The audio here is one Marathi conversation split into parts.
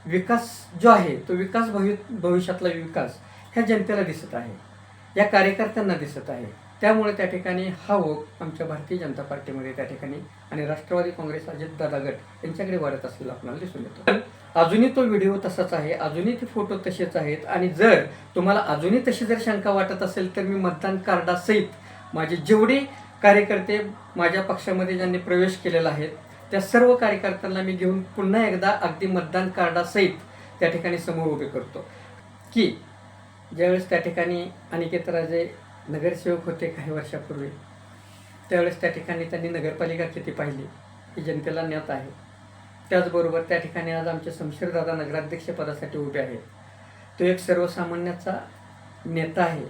विकास जो आहे तो विकास भविष्यातला विकास ह्या जनतेला दिसत आहे, या कार्यकर्त्यांना दिसत आहे. त्यामुळे त्या ठिकाणी हा ओघ आमच्या भारतीय जनता पार्टीमध्ये त्या ठिकाणी आणि राष्ट्रवादी काँग्रेस अजितदादा गट यांच्याकडे वाढत असलेला आपल्याला दिसून येतो. पण अजूनही तो व्हिडिओ तसाच आहे, अजूनही ते फोटो तसेच आहेत. आणि जर तुम्हाला अजूनही तशी जर शंका वाटत असेल तर मी मतदान कार्डासहित माझे जेवढे कार्यकर्ते माझ्या पक्षामध्ये ज्यांनी प्रवेश केलेला आहे त्या सर्व कार्यकर्त्यांना मी घेऊन पुन्हा एकदा अगदी मतदान कार्डासहित त्या ठिकाणी समोर उभे करतो की ज्यावेळेस त्या ठिकाणी अनिकेत राजे नगरसेवक होते काही वर्षापूर्वी, त्यावेळेस त्या ठिकाणी त्यांनी नगरपालिका किती पाहिली ही जनतेला ज्ञात आहे. त्याचबरोबर त्या ठिकाणी आज आमचे शमशेरदादा नगराध्यक्षपदासाठी उभे आहेत. तो एक सर्वसामान्याचा नेता आहे,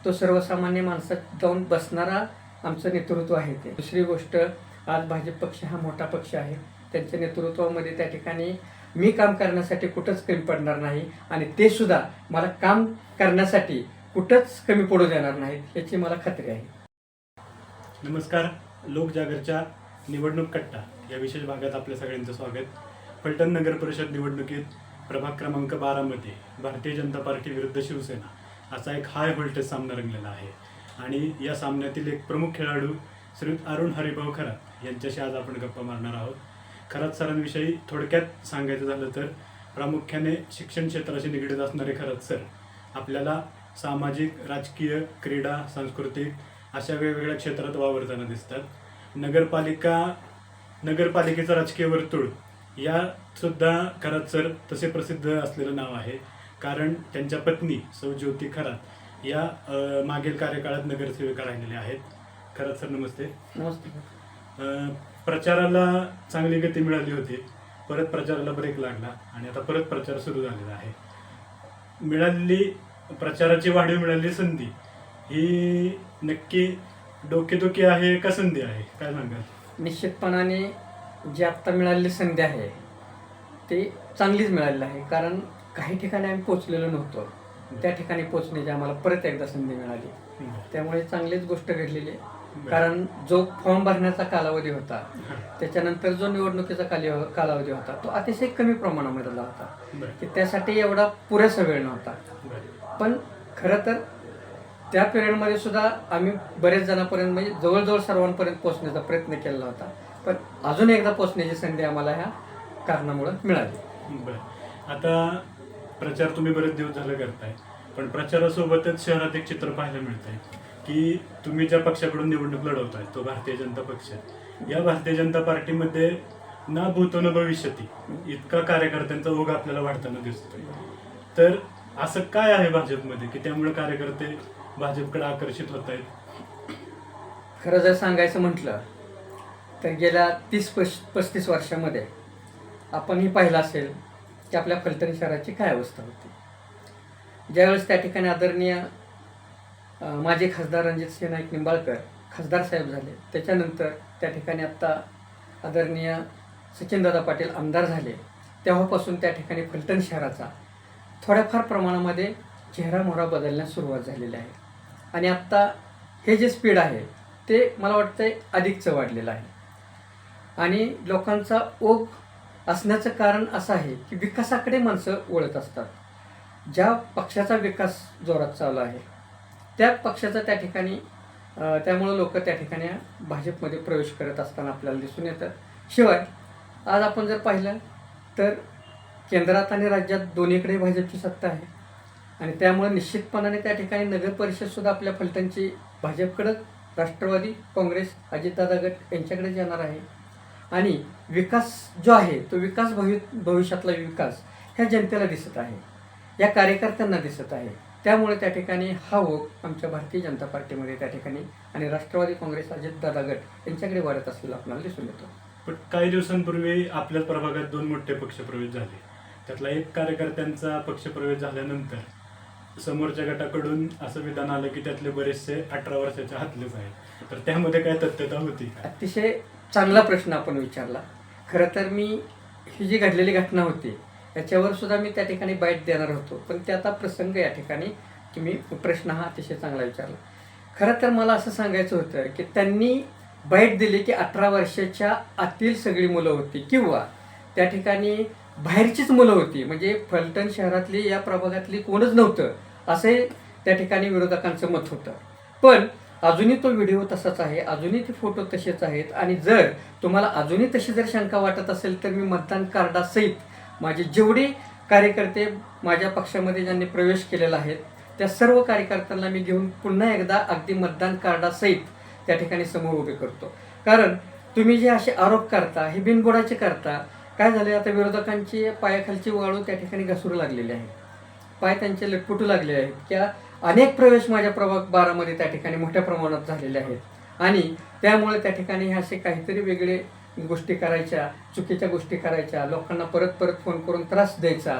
तो सर्वसामान्य माणसात जाऊन बसणारा आमचं नेतृत्व आहे ते. दुसरी गोष्ट, आज भाजप पक्ष हा मोठा पक्ष आहे, त्यांच्या नेतृत्वामध्ये त्या ठिकाणी मी काम करण्यासाठी कुठंच कमी पडणार नाही आणि ते सुद्धा मला काम करण्यासाठी कुठंच कमी पडू देणार नाहीत याची मला खात्री आहे. नमस्कार. लोकजागरच्या निवडणूक कट्टा या विशेष भागात आपल्या सगळ्यांचं स्वागत. फलटण नगर परिषद निवडणुकीत प्रभाग क्रमांक 12 मध्ये भारतीय जनता पार्टी विरुद्ध शिवसेना असा एक हाय व्होल्टेज सामना रंगलेला आहे आणि या सामन्यातील एक प्रमुख खेळाडू श्री अरुण हरिभाऊ खरात यांच्याशी आज आपण गप्पा मारणार आहोत. खरात सरांविषयी थोडक्यात सांगायचं झालं तर प्रामुख्याने शिक्षण क्षेत्राशी निगडीत असणारे खरात सर आपल्याला सामाजिक, राजकीय, क्रीडा, सांस्कृतिक अशा वेगवेगळ्या क्षेत्रात वावरताना दिसतात. नगरपालिकेचं राजकीय वर्तुळ यात सुद्धा खरात सर तसे प्रसिद्ध असलेलं नाव आहे, कारण त्यांच्या पत्नी सौ ज्योती खरात या मागील कार्यकाळात नगरसेविका राहिलेल्या आहेत. खरात सर नमस्ते. नमस्ते. प्रचाराला चांगली गती मिळाली होती, परत प्रचाराला ब्रेक लागला आणि आता परत प्रचार सुरू झालेला आहे. प्रचाराची वाढीव मिळालेली संधी ही नक्की डोकेदुखी आहे का संधी आहे, काय सांगाल? निश्चितपणाने जी आत्ता मिळालेली संधी आहे ती चांगलीच मिळालेली आहे, कारण काही ठिकाणी आम्ही पोचलेलो नव्हतो, त्या ठिकाणी पोचण्याची आम्हाला परत एकदा संधी मिळाली. त्यामुळे चांगलीच गोष्ट घडलेली आहे, कारण जो फॉर्म भरण्याचा कालावधी होता त्याच्यानंतर जो निवडणुकीचा कालावधी होता तो अतिशय कमी प्रमाणामध्ये होता की त्यासाठी एवढा पुरेसा वेळ नव्हता. पण खरं तर त्या पिरियडमध्ये सुद्धा आम्ही बरेच जणांपर्यंत म्हणजे जवळजवळ सर्वांपर्यंत पोहोचण्याचा प्रयत्न केला होता, पण अजून एकदा पोहोचण्याची संधी आम्हाला ह्या कारणामुळे मिळाली. बरं, आता प्रचार तुम्ही बरेच दिवस झालं करताय, पण प्रचारासोबतच शहरात एक चित्र पाहायला मिळत आहे की तुम्ही ज्या पक्षाकडून निवडणूक लढवताय तो भारतीय जनता पक्ष, या भारतीय जनता पार्टीमध्ये ना भूतो न भविष्यती इतका कार्यकर्त्यांचा ओघ आपल्याला वाढताना दिसतोय. तर असं काय आहे भाजपमध्ये की त्यामुळे कार्यकर्ते भाजपकडे आकर्षित होत आहेत? खरं जर सांगायचं म्हटलं तर गेल्या 30-35 वर्षामध्ये आपणही पाहिलं असेल की आपल्या फलटण शहराची काय अवस्था होती. ज्यावेळेस त्या ठिकाणी आदरणीय माजी खासदार रणजितसिंह नाईक निंबाळकर खासदार साहेब झाले, त्याच्यानंतर त्या ठिकाणी आत्ता आदरणीय सचिनदादा पाटील आमदार झाले, तेव्हापासून त्या ठिकाणी फलटण शहराचा थोड्याफार प्रमाणामध्ये चेहरामोहरा बदलण्यास सुरुवात झालेली आहे. आणि आत्ता हे जे स्पीड आहे ते मला वाटतं अधिकच वाढलेलं आहे आणि लोकांचा ओघ असण्याचं कारण असं आहे की विकासाकडे माणसं वळत असतात. ज्या पक्षाचा विकास जोरात चालू आहे त्या पक्षाचा त्या ठिकाणी त्यामुळं लोक त्या ठिकाणी भाजपमध्ये प्रवेश करत असताना आपल्याला दिसून येतं. शिवाय आज आपण जर पाहिलं तर केंद्रात आणि राज्यात दोन्हीकडे भाजपची सत्ता आहे आणि त्यामुळे निश्चितपणाने त्या ठिकाणी नगर परिषदसुद्धा आपल्या फलटणची भाजपकडं, राष्ट्रवादी काँग्रेस अजितदादा गट यांच्याकडेच येणार आहे. आणि विकास जो आहे तो विकास भविष्यातला विकास ह्या जनतेला दिसत आहे, या कार्यकर्त्यांना दिसत आहे. त्यामुळे त्या ठिकाणी हा ओघ आमच्या भारतीय जनता पार्टीमध्ये त्या ठिकाणी आणि राष्ट्रवादी काँग्रेस अजितदादा गट यांच्याकडे वाढत असलेला आपल्याला दिसून येतो. पण काही दिवसांपूर्वी आपल्याच प्रभागात 2 मोठे पक्षप्रवेश झाले, त्यातला एक कार्यकर्त्यांचा पक्षप्रवेश झाल्यानंतर समोरच्या गटाकडून असं विधान आलं की त्यातले बरेचसे 18 वर्षाच्या आतलेच आहेत, तर त्यामध्ये काय तथ्यता होती? अतिशय चांगला प्रश्न आपण विचारला. खरं तर मी ही जी घडलेली घटना होती याच्यावर सुद्धा मी त्या ठिकाणी बाईट देणार होतो, पण ते आता प्रसंग या ठिकाणी तुम्ही प्रश्न हा अतिशय चांगला विचारला. खरं तर मला असं सांगायचं होतं की त्यांनी बाईट दिली की 18 वर्षाच्या आतील सगळी मुलं होती किंवा त्या ठिकाणी बाहेरचीच मुलं होती, म्हणजे फलटण शहरातली या प्रभागातली कोणच नव्हतं असे त्या ठिकाणी विरोधकांचं मत होतं. पण अजूनही तो व्हिडिओ तसाच आहे, अजूनही ते फोटो तसेच आहेत. आणि जर तुम्हाला अजूनही तशी जर शंका वाटत असेल तर मी मतदान कार्डासहित माझे जेवढे कार्यकर्ते माझ्या पक्षामध्ये ज्यांनी प्रवेश केलेला आहे त्या सर्व कार्यकर्त्यांना मी घेऊन पुन्हा एकदा अगदी मतदान कार्डासहित त्या ठिकाणी समोर उभे करतो. कारण तुम्ही जे असे आरोप करता हे बिनबुडाचे करता. काय झाले, आता विरोधकांची पायाखालची वाळू त्या ठिकाणी घसरू लागलेली आहे, पाय त्यांचे लटपटू लागले आहेत. त्या अनेक प्रवेश माझ्या प्रभाग 12 त्या ठिकाणी मोठ्या प्रमाणात झालेले आहेत आणि त्यामुळे त्या ठिकाणी हे असे काहीतरी वेगळे गोष्टी करायच्या, चुकीच्या गोष्टी करायच्या, लोकांना परत परत फोन करून त्रास द्यायचा,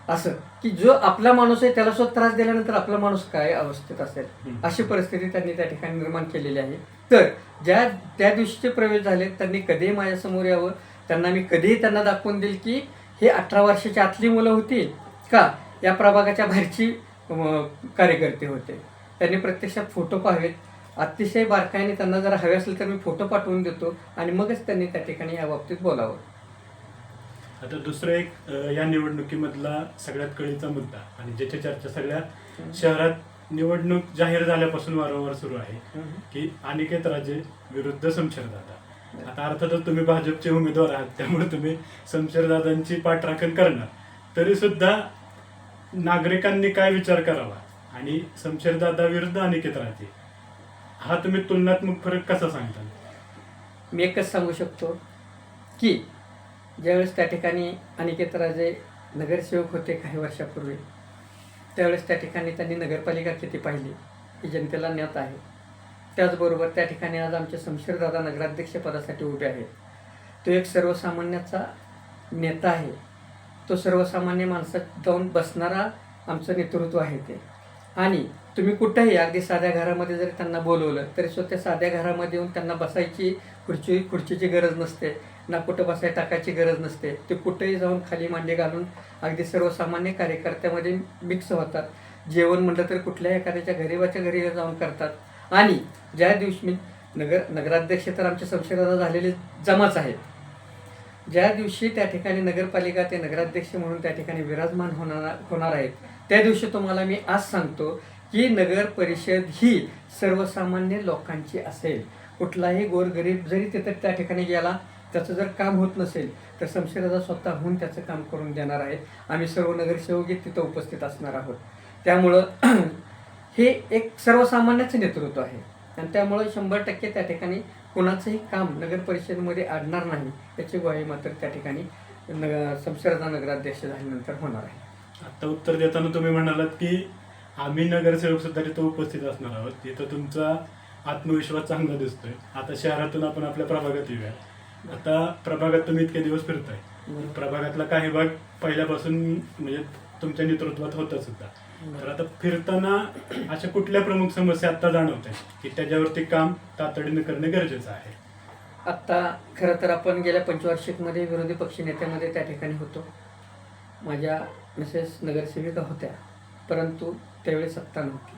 असं की जो आपला माणूस आहे त्याला सुद्धा त्रास दिल्यानंतर आपला माणूस काय अवस्थेत असेल अशी परिस्थिती त्यांनी त्या ठिकाणी निर्माण केलेली आहे. तर त्या दिवशीचे प्रवेश झाले त्यांनी कधीही माझ्यासमोर यावं, त्यांना मी कधीही त्यांना दाखवून देईल की हे 18 वर्षाची आतली मुलं होती का या प्रभागाच्या बाहेरची कार्यकर्ते होते. त्यांनी प्रत्यक्षात फोटो पाहावेत, अतिशय बारकाईने त्यांना जर हवे असेल तर मी फोटो पाठवून देतो आणि मगच त्यांनी त्या ठिकाणी या बाबतीत बोलावं. आता दुसरं एक या निवडणुकीमधला सगळ्यात कळीचा मुद्दा आणि ज्याची चर्चा सगळ्या शहरात निवडणूक जाहीर झाल्यापासून वारंवार सुरू आहे की अनिकेत राजे विरुद्ध शमशेरदादा. आता अर्थातच तुम्ही भाजपचे उमेदवार आहात त्यामुळे तुम्ही शमशेरदादांची पाठराखण करणार, तरी सुद्धा नागरिकांनी काय विचार करावा आणि शमशेरदादा विरुद्ध अनिकेत राजे हा तुम्ही तुलनात्मक फरक कसा सांगता? मी एकच सांगू शकतो की ज्यावेळेस त्या ठिकाणी अनिकेत राजे नगरसेवक होते काही वर्षापूर्वी, त्यावेळेस त्या ठिकाणी त्यांनी नगरपालिका किती पाहिली ही जनतेला ज्ञात आहे. त्याचबरोबर त्या ठिकाणी आज आमचे शमशेरदादा नगराध्यक्षपदासाठी उभे आहेत. तो एक सर्वसामान्याचा नेता आहे, तो सर्वसामान्य माणसात जाऊन बसणारा आमचं नेतृत्व आहे ते. आणि तुम्ही कुठंही अगदी साध्या घरामध्ये जरी त्यांना बोलवलं तरी सुद्धा त्या साध्या घरामध्ये येऊन त्यांना बसायची खुर्चीची गरज नसते, ना कुठं बसाय टाकायची गरज नसते. ते कुठेही जाऊन खाली मांडे घालून अगदी सर्वसामान्य कार्यकर्त्यामध्ये मिक्स होतात. जेवण म्हटलं तर कुठल्याही एखाद्याच्या गरीबाच्या घरी जाऊन करतात. आणि ज्या दिवशी मी नगराध्यक्ष तर आमचे शमशेरदादा झालेले जमाच आहेत, ज्या दिवशी त्या ठिकाणी नगरपालिका ते नगराध्यक्ष म्हणून त्या ठिकाणी विराजमान होणार आहेत त्या दिवशी तुम्हाला मी आज सांगतो की नगर परिषद ही सर्वसामान्य लोकांची असेल. कुठलाही गोरगरीब जरी तिथं त्या ठिकाणी गेला त्याचं जर काम होत नसेल तर शमशेरदादा स्वतःहून त्याचं काम करून देणार आहेत. आम्ही सर्व नगरसेवक तिथं उपस्थित असणार आहोत. त्यामुळं हे एक सर्वसामान्याचं नेतृत्व आहे आणि त्यामुळं 100% त्या ठिकाणी कोणाचंही काम नगर परिषदेमध्ये अडणार नाही याची ग्वाही मात्र त्या ठिकाणी शमशेरदादा नगराध्यक्ष झाल्यानंतर होणार आहे. आता उत्तर देताना तुम्ही म्हणालात की आम्ही नगरसेवक सुद्धा तिथं उपस्थित असणार आहोत. तिथं तुमचा आत्मविश्वास चांगला दिसतोय. आता शहरातून आपण आपल्या प्रभागात येऊया. आता प्रभागात तुम्ही इतके दिवस फिरताय, प्रभागातला काही भाग पहिल्यापासून म्हणजे तुमच्या नेतृत्वात होता सुद्धा. तर आता फिरताना अशा कुठल्या प्रमुख समस्या आता जाणवत आहेत की त्याच्यावरती काम तातडीने करणे गरजेचं आहे? आत्ता खरं तर आपण गेल्या पंचवार्षिकमध्ये विरोधी पक्ष नेत्यामध्ये त्या ठिकाणी होतो. माझ्या मिसेस नगरसेविका होत्या, परंतु त्यावेळी सत्ता नव्हती.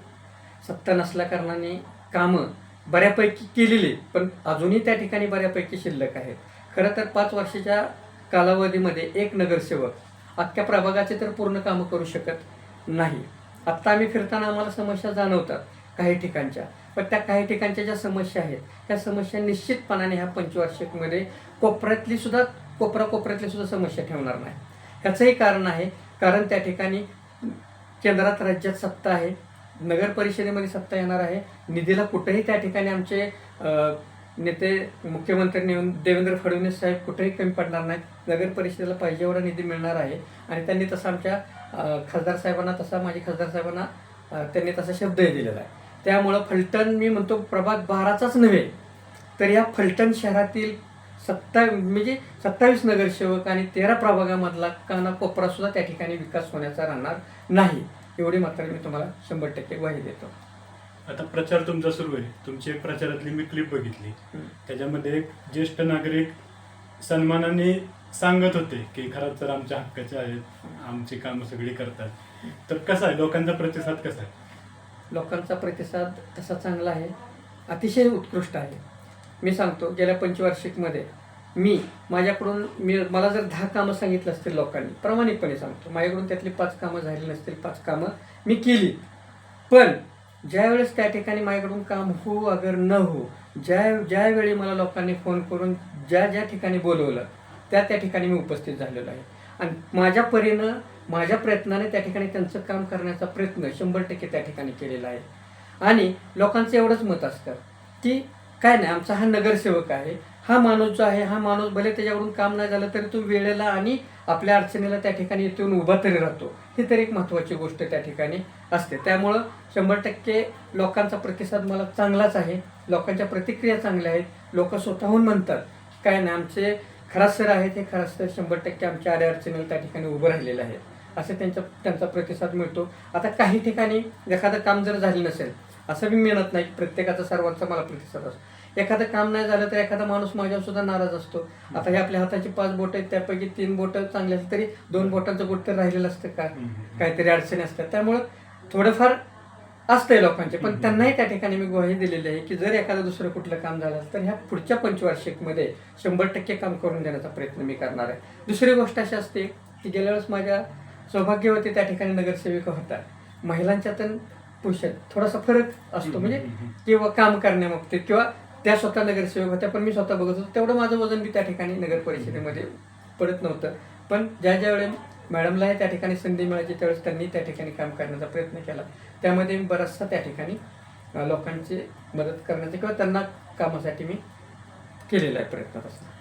सत्ता नसल्या कारणाने कामं बऱ्यापैकी केलेली पण अजूनही त्या ठिकाणी बऱ्यापैकी शिल्लक आहेत. खरं तर 5 वर्षाच्या कालावधीमध्ये एक नगरसेवक अख्ख्या प्रभागाचे तर पूर्ण कामं करू शकत नाही. आत्ता आम्ही फिरताना आम्हाला समस्या जाणवतात काही ठिकाणच्या, पण त्या काही ठिकाणच्या ज्या समस्या आहेत त्या समस्या निश्चितपणाने ह्या पंचवार्षिकमध्ये कोपऱ्यातली सुद्धा समस्या ठेवणार नाही. ह्याचंही कारण आहे, कारण त्या ठिकाणी केंद्रात राज्यात सत्ता आहे, नगर परिषदेमध्ये सत्ता येणार आहे. निधीला कुठेही त्या ठिकाणी आमचे नेते मुख्यमंत्री देवेंद्र फडणवीस साहेब कुठेही कमी पडणार नाहीत. नगर परिषदेला पाहिजे एवढा निधी मिळणार आहे आणि त्यांनी तसा आमच्या खासदार साहेबांना त्यांनी तसा शब्दही दिलेला आहे. त्यामुळं फलटण मी म्हणतो प्रभाग 12चाच नव्हे तर या फलटण शहरातील 27 नगरसेवक आणि 13 प्रभागामधला कानाकोपरा सुद्धा त्या ठिकाणी विकास होण्याचा राहणार नाही, एवढी मात्र मी तुम्हाला 100% ग्वाही देतो. आता प्रचार तुमचा सुरू आहे. तुमची एक प्रचारातली मी क्लिप बघितली, त्याच्यामध्ये एक ज्येष्ठ नागरिक सन्मानाने सांगत होते की खरंच तर आमच्या हक्काचे आहेत, आमची कामं सगळी करतात. तर कसा आहे लोकांचा प्रतिसाद, कसा आहे? लोकांचा प्रतिसाद तसा चांगला आहे, अतिशय उत्कृष्ट आहे. मी सांगतो गेल्या पंचवार्षिकमध्ये मला जर 10 कामं सांगितलं असतील लोकांनी, प्रामाणिकपणे सांगतो, माझ्याकडून त्यातली 5 कामं झाली नसतील, 5 कामं मी केली. पण ज्यावेळेस त्या ठिकाणी माझ्याकडून काम हो अगर न हो, ज्यावेळी मला लोकांनी फोन करून ज्या ठिकाणी बोलवलं त्या ठिकाणी मी उपस्थित झालेलो आहे. आणि माझ्या प्रयत्नाने त्या ठिकाणी त्यांचं काम करण्याचा प्रयत्न 100% त्या ठिकाणी केलेला आहे. आणि लोकांचं एवढंच मत असतं की काय नाही, आमचा हा नगरसेवक आहे, हा माणूस जो आहे, हा माणूस भले त्याच्याकडून काम नाही झालं तरी तो वेळेला आणि आपल्या अडचणीला त्या ठिकाणी येऊन उभा तरी राहतो. ही तर एक महत्त्वाची गोष्ट त्या ठिकाणी असते. त्यामुळं 100% लोकांचा प्रतिसाद मला चांगलाच आहे, लोकांच्या प्रतिक्रिया चांगल्या आहेत. लोक स्वतःहून म्हणतात काय नाही, आमचे खरास सर आहेत, हे खरास सर 100% आमच्या अडचणीला त्या ठिकाणी उभं राहिलेलं आहे, असं त्यांचा प्रतिसाद मिळतो. आता काही ठिकाणी एखादं काम जर झालं नसेल, असं मी म्हणत नाही की प्रत्येकाचा सर्वांचा मला प्रतिसाद असतो. एखादं काम नाही झालं तर एखादा माणूस माझ्यावर सुद्धा नाराज असतो. आता हे आपल्या हाताची 5 बोटं आहेत, त्यापैकी 3 बोटं चांगली असली तरी 2 बोटांचं बोट तर राहिलेलं असतं का, काहीतरी अडचणी असतात. त्यामुळं थोडंफार असतंय लोकांचे, पण त्यांनाही त्या ठिकाणी मी ग्वाही दिलेली आहे की जर एखादं दुसरं कुठलं काम झालं तर ह्या पुढच्या पंचवार्षिकमध्ये 100% काम करून देण्याचा प्रयत्न मी करणार आहे. दुसरी गोष्ट अशी असते की गेल्या वेळेस माझ्या सौभाग्यवती त्या ठिकाणी नगरसेविका होता. महिलांच्यात पुरुषात थोडासा फरक असतो, म्हणजे किंवा काम करण्याबाबतीत, किंवा त्या स्वतः नगरसेवक होत्या पण मी स्वतः बघत होतो, तेवढं माझं वजन बी त्या ठिकाणी नगर परिषदेमध्ये पडत नव्हतं. पण ज्या वेळेस मॅडमला त्या ठिकाणी संधी मिळायची त्यावेळेस त्यांनी त्या ठिकाणी काम करण्याचा प्रयत्न केला. त्यामध्ये मी बराचसा त्या ठिकाणी लोकांची मदत करण्याचा किंवा त्यांना कामासाठी मी केलेला आहे प्रयत्न तसा.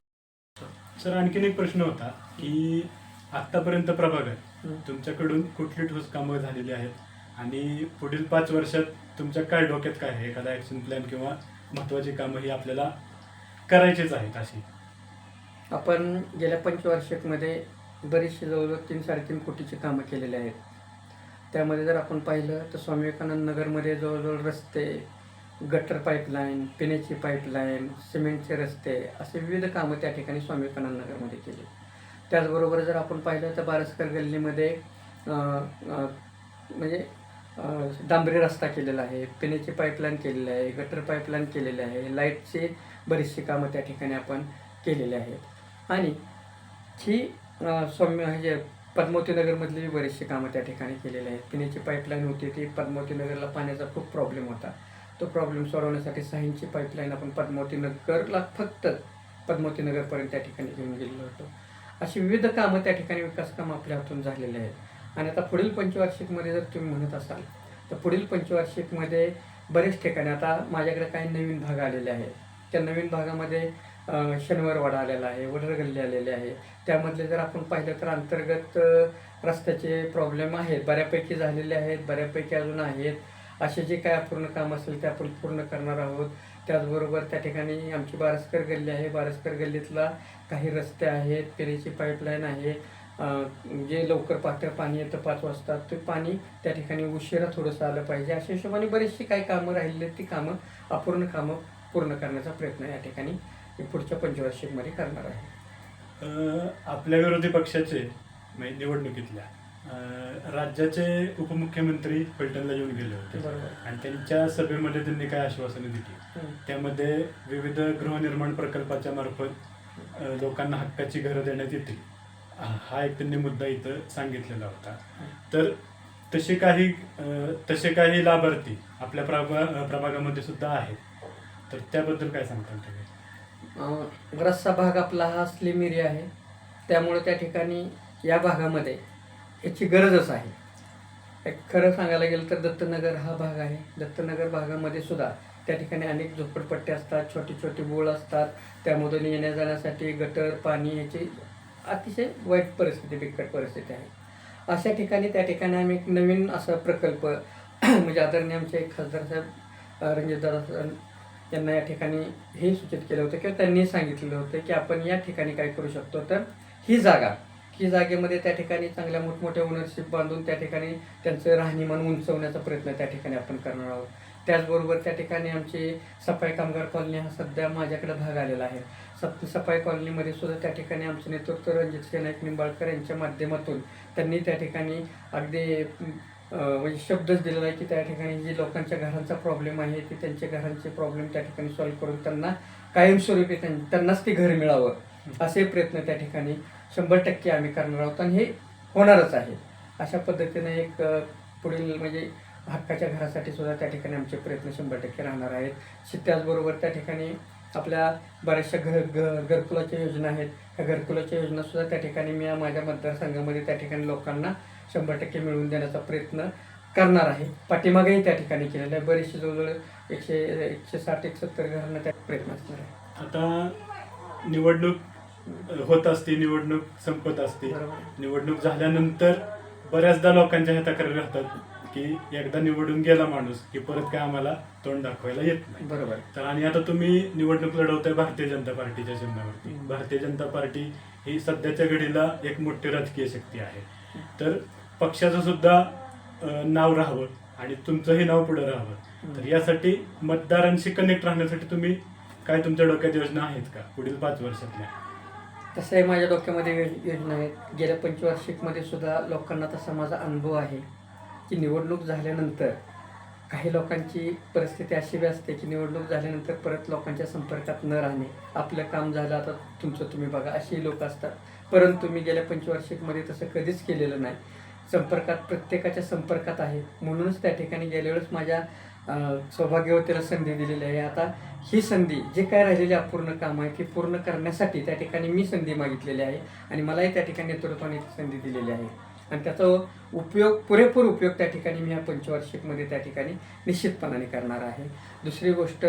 सर, आणखीन एक प्रश्न होता की आतापर्यंत प्रभागात तुमच्याकडून कुठली ठोस कामं झालेली आहेत आणि पुढील 5 वर्षात तुमच्या काय डोक्यात काय आहे, एखादा ॲक्शन प्लॅन किंवा महत्त्वाची कामं ही आपल्याला करायचीच आहेत अशी? आपण गेल्या पंचवार्षिकमध्ये बरीचशी जवळजवळ 3-3.5 कोटीची कामं केलेली आहेत. त्यामध्ये जर आपण पाहिलं तर स्वामी विवेकानंद नगरमध्ये जवळजवळ रस्ते, गटर पाईपलाईन, पिण्याची पाईपलाईन, सिमेंटचे रस्ते, असे विविध कामं त्या ठिकाणी स्वामी विवेकानंद नगरमध्ये केली. त्याचबरोबर जर आपण पाहिलं तर बारसकर गल्लीमध्ये म्हणजे डांबरी रस्ता केलेला आहे, पिण्याची पाईपलाईन केलेली आहे, गटर पाईपलाईन केलेली आहे, लाईटची बरीचशी कामं त्या ठिकाणी आपण केलेली आहेत. आणि ही पद्मावती नगरमधली बरीचशी कामं त्या ठिकाणी केलेली आहेत. पिण्याची पाईपलाईन होती ती पद्मावती नगरला पाण्याचा खूप प्रॉब्लेम होता, तो प्रॉब्लेम सोडवण्यासाठी साहिंची पाईपलाईन आपण पद्मावती नगरला फक्त पद्मावती नगरपर्यंत त्या ठिकाणी घेऊन गेलेलो होतो. अशी विविध कामं त्या ठिकाणी विकास कामं आपल्या हातून झालेले आहेत. आणि आता पुढील पंचवार्षिकमध्ये जर तुम्ही म्हणत असाल तर पुढील पंचवार्षिकमध्ये बरेच ठिकाणी आता माझ्याकडे काही नवीन भाग आलेले आहेत. त्या नवीन भागामध्ये शनिवारवाडा आलेला आहे, वडरगल्ली आलेले आहे. त्यामधले जर आपण पाहिलं तर अंतर्गत रस्त्याचे प्रॉब्लेम आहेत, बऱ्यापैकी झालेले आहेत, बऱ्यापैकी अजून आहेत. असे जे काय अपूर्ण काम असेल ते आपण पूर्ण करणार आहोत. त्याचबरोबर त्या ठिकाणी आमची बारसकर गल्ली आहे, बारसकर गल्लीतला काही रस्ते आहेत, पिण्याची पाईपलाईन आहे, जे लवकर पाणी येतं 5 वाजता, ते पाणी त्या ठिकाणी उशिरा थोडंसं आलं पाहिजे. अशा हिशोबाने बरीचशी काही कामं राहिलेली आहेत, ती कामं अपूर्ण कामं पूर्ण करण्याचा प्रयत्न या ठिकाणी पुढच्या पंचवार्षिकमध्ये करणार आहे. आपल्या विरोधी पक्षाचे म्हणजे निवडणुकीतल्या राज्याचे उपमुख्यमंत्री फलटणला येऊन गेले होते. बरोबर. आणि त्यांच्या सभेमध्ये त्यांनी काय आश्वासने दिली, त्यामध्ये विविध गृहनिर्माण प्रकल्पाच्या मार्फत लोकांना हक्काची घरं देण्यात येतील, हा एक त्यांनी मुद्दा इथं सांगितलेला होता. तर तसे काही लाभार्थी आपल्या प्रभागामध्ये सुद्धा आहेत, तर त्याबद्दल काय सांगता तुम्ही? बराचसा भाग आपला हा स्लिम एरिया आहे, त्यामुळे त्या ठिकाणी या भागामध्ये याची गरजच आहे. एक खरं सांगायला गेलं तर दत्तनगर हा भाग आहे. दत्तनगर भागामध्ये सुद्धा त्या ठिकाणी अनेक झोपडपट्टी असतात, छोटी छोटी बोळ असतात, त्यामधून येण्या जाण्यासाठी गटर, पाणी याची अतिशय वाईट परिस्थिती, बिकट परिस्थिती आहे. अशा ठिकाणी त्या ठिकाणी आम्ही एक नवीन असा प्रकल्प म्हणजे आदरणीय आमचे खासदार साहेब रणजितदादा यांना या ठिकाणी हे सूचित केलं होतं किंवा त्यांनी सांगितलेलं होतं की आपण या ठिकाणी काय करू शकतो, तर ही जागेमध्ये त्या ठिकाणी चांगल्या मोठमोठ्या ओनरशिप बांधून त्या ठिकाणी त्यांचं राहणीमान उंचवण्याचा प्रयत्न त्या ठिकाणी आपण करणार आहोत. त्याचबरोबर त्या ठिकाणी आमची सफाई कामगार कॉलनी हा सध्या माझ्याकडे भाग आलेला आहे. सफाई कॉलनीमध्ये सुद्धा त्या ठिकाणी आमचं नेतृत्व रणजित नाईक निंबाळकर यांच्या माध्यमातून त्यांनी त्या ठिकाणी अगदी म्हणजे शब्दच दिलेला आहे की त्या ठिकाणी जी लोकांच्या घरांचा प्रॉब्लेम आहे ती त्यांच्या घरांचे प्रॉब्लेम त्या ठिकाणी सॉल्व्ह करून त्यांना कायमस्वरूपी त्यांनाच ते घर मिळावं असे प्रयत्न त्या ठिकाणी 100% आम्ही करणार आहोत आणि हे होणारच आहे. अशा पद्धतीने एक पुढील म्हणजे हक्काच्या घरासाठी सुद्धा त्या ठिकाणी आमचे प्रयत्न 100% राहणार आहेत. त्याचबरोबर त्या ठिकाणी आपल्या बऱ्याचशा घरकुलाच्या योजना आहेत. ह्या घरकुलाच्या योजनासुद्धा त्या ठिकाणी मी माझ्या मतदारसंघामध्ये त्या ठिकाणी लोकांना 100% मिळवून देण्याचा प्रयत्न करणार आहे. पाठीमागेही त्या ठिकाणी केलेलं आहे. बरेचसे जवळजवळ 160-170 घरांना त्या प्रयत्न असणार आहे. आता निवडणूक होत असते, निवडणूक संपत असते. बरोबर. निवडणूक झाल्यानंतर बऱ्याचदा लोकांच्या ह्या तक्रारी राहतात की एकदा निवडून गेला माणूस की परत काय आम्हाला तोंड दाखवायला येत नाही. बरोबर. तर आणि आता तुम्ही निवडणूक लढवताय भारतीय जनता पार्टीच्या चिन्हावरती. भारतीय जनता पार्टी ही सध्याच्या घडीला एक मोठी राजकीय शक्ती आहे. तर पक्षाचं सुद्धा नाव राहावं आणि तुमचंही नाव पुढे राहावं. तर यासाठी मतदारांशी कनेक्ट राहण्यासाठी तुम्ही काय तुमच्या डोक्यात योजना आहेत का पुढील 5 वर्षातल्या? तसंही माझ्या डोक्यामध्ये योजना आहेत. गेल्या पंचवार्षिकमध्ये सुद्धा लोकांना तसा माझा अनुभव आहे की निवडणूक झाल्यानंतर काही लोकांची परिस्थिती अशी बी असते की निवडणूक झाल्यानंतर परत लोकांच्या संपर्कात न राहणे. आपलं काम झालं आता तुमचं तुम्ही बघा अशी लोक असतात. परंतु मी गेल्या पंचवार्षिकमध्ये तसं कधीच केलेलं नाही. संपर्कात प्रत्येकाच्या संपर्कात आहे. म्हणूनच त्या ठिकाणी गेल्या वेळेस माझ्या सौभाग्यवतीला संधी दिलेली आहे. आता ही संधी जे काय राहिलेली अपूर्ण काम आहे ती पूर्ण करण्यासाठी त्या ठिकाणी मी संधी मागितलेली आहे आणि मलाही त्या ठिकाणी नेतृत्वाने संधी दिलेली आहे आणि त्याचा पुरेपूर उपयोग त्या ठिकाणी मी या पंचवार्षिकमध्ये त्या ठिकाणी निश्चितपणाने करणार आहे. दुसरी गोष्ट,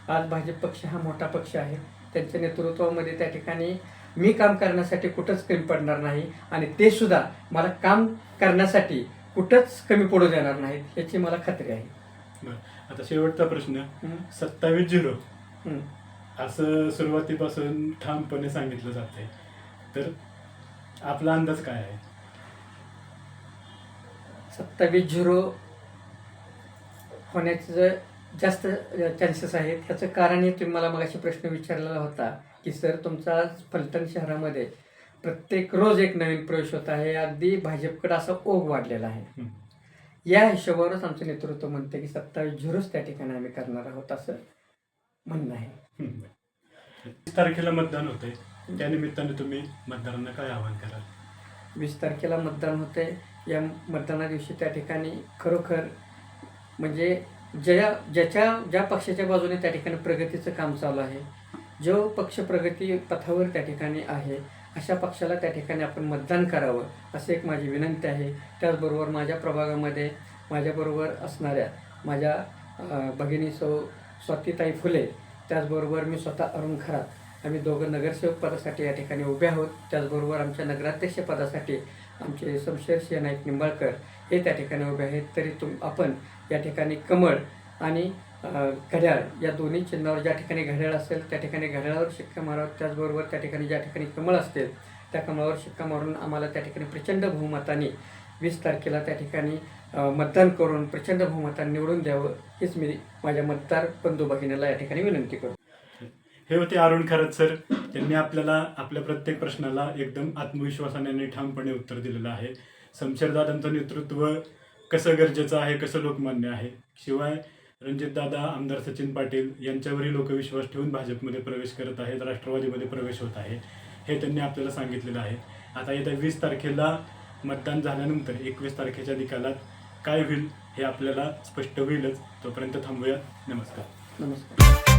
आज भाजप पक्ष हा मोठा पक्ष आहे. त्यांच्या नेतृत्वामध्ये त्या ठिकाणी मी काम करण्यासाठी कुठंच कमी पडणार नाही आणि ते सुद्धा मला काम करण्यासाठी कुठंच कमी पडू देणार नाहीत याची मला खात्री आहे. बरं, आता शेवटचा प्रश्न. 27-0 असं सुरुवातीपासून ठामपणे सांगितलं जातंय, तर आपला अंदाज काय आहे? 27-0 होण्याचं जास्त चान्सेस आहेत. ह्याचं कारणही तुम्ही मला मगाशी प्रश्न विचारलेला होता की सर तुमचा फलटण शहरामध्ये प्रत्येक रोज एक नवीन प्रवेश होत आहे. अगदी भाजपकडे असा ओघ वाढलेला आहे. या हिशोबावरच आमचं नेतृत्व म्हणते की 27-0 त्या ठिकाणी आम्ही करणार आहोत असं म्हणणं आहे. 20 तारखेला मतदान होतंय, त्या निमित्ताने तुम्ही मतदारांना काय आवाहन कराल? 20 तारखेला मतदान होते. या मतदाना दिवशी त्या ठिकाणी खरोखर म्हणजे ज्या पक्षाच्या बाजूने त्या ठिकाणी प्रगतीचं काम चालू आहे, जो पक्ष प्रगती पथावर त्या ठिकाणी आहे अशा पक्षाला त्या ठिकाणी आपण मतदान करावं असं एक माझी विनंती आहे. त्याचबरोबर माझ्या प्रभागामध्ये माझ्याबरोबर असणाऱ्या माझ्या भगिनी स्वातीताई फुले, त्याचबरोबर मी स्वतः अरुण खरात, आम्ही दोघं नगरसेवक पदासाठी या ठिकाणी उभे आहोत. त्याचबरोबर आमच्या नगराध्यक्ष पदासाठी आमचे शमशेर नाईक निंबाळकर हे त्या ठिकाणी उभे आहेत. तरी आपण या ठिकाणी कमळ आणि घड्याळ या दोन्ही चिन्हावर ज्या ठिकाणी घड्याळ असेल त्या ठिकाणी घड्याळावर शिक्का मारावं. त्याचबरोबर त्या ठिकाणी ज्या ठिकाणी कमळ असतील त्या कमळावर शिक्का मारून आम्हाला त्या ठिकाणी प्रचंड बहुमताने 20 तारखेला त्या ठिकाणी मतदान करून प्रचंड बहुमताने निवडून द्यावं हीच मी माझ्या मतदार बंधू भगिनीला या ठिकाणी विनंती करतो. हे होते अरुण खरात सर. त्यांनी आपल्याला आपल्या प्रत्येक प्रश्नाला एकदम आत्मविश्वासाने आणि ठामपणे उत्तर दिलेलं आहे. शमशेरदादांचं नेतृत्व कसं गरजेचं आहे, कसं लोकमान्य आहे. शिवाय रणजितदादा, आमदार सचिन पाटील यांच्यावरही लोक विश्वास ठेवून भाजपमध्ये प्रवेश करत आहेत, राष्ट्रवादीमध्ये प्रवेश होत आहे, हे त्यांनी आपल्याला सांगितलेलं आहे. आता येत्या 20 तारखेला मतदान झाल्यानंतर 21 तारखेच्या निकालात काय होईल हे आपल्याला स्पष्ट होईलच. तोपर्यंत थांबूया. नमस्कार. नमस्कार.